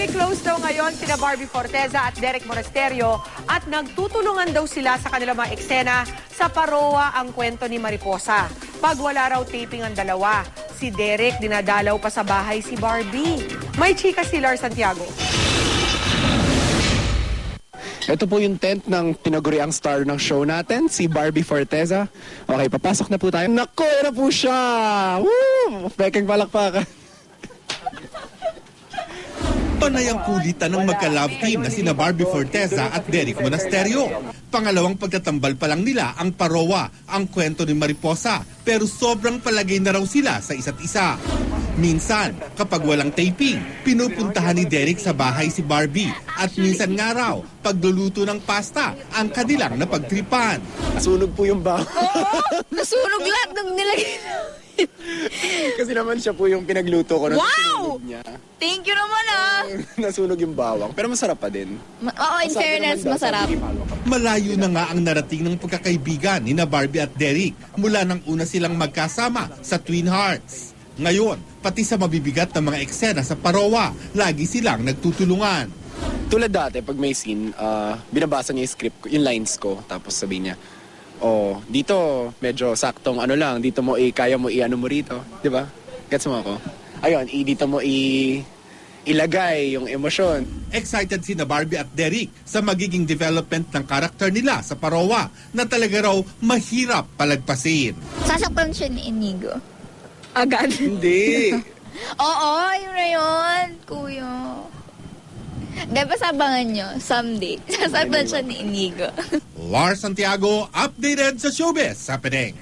Very close daw ngayon sina Barbie Forteza at Derek Monasterio at nagtutulungan daw sila sa kanilang mga eksena sa Paroa Ang Kwento ni Mariposa. Pag wala raw taping ang dalawa, si Derek dinadalaw pa sa bahay si Barbie. May chika si Lar Santiago. Ito po yung tent ng tinaguriang star ng show natin, si Barbie Forteza. Okay, papasok na po tayo. Nako, na po siya! Woo! Pekeng palakpakan. Panay ang kulitan ng magka-love team na sina Barbie Forteza at Derek Monasterio. Pangalawang pagtatambal pa lang nila ang Paroa, Ang Kwento ni Mariposa, pero sobrang palagay na raw sila sa isa't isa. Minsan, kapag walang taping, pinupuntahan ni Derek sa bahay si Barbie at minsan nga raw, pagluluto ng pasta ang kanilang napagtripan. Nasunog po yung bawang. Oo! Nasunog lahat ng nilagay. Kasi naman siya po yung pinagluto ko. Wow! Nasunog niya. Thank you naman Nasunog yung bawang. Pero masarap pa din. Oo, in fairness, masarap. Malayo na nga ang narating ng pagkakaibigan ni na Barbie at Derek mula nang una silang magkasama sa Twin Hearts. Ngayon, pati sa mabibigat na mga eksena sa Paroa, lagi silang nagtutulungan. Tulad dati, pag may scene, binabasa niya yung script ko, yung lines ko, tapos sabihin niya, oh, dito, medyo saktong ano lang, dito mo kaya mo i-ano mo rito, di ba? Gets mo ako? Ayun, dito mo ilagay yung emosyon. Excited sina Barbie at Derek sa magiging development ng karakter nila sa Paroa na talaga raw mahirap palagpasin. Sasaktan siya ni Inigo. Agad. Hindi. Oo, yun na yun, kuya. Diba sabangan nyo, someday, sasaktan siya ni Inigo. Lars Santiago, updated sa showbiz happening.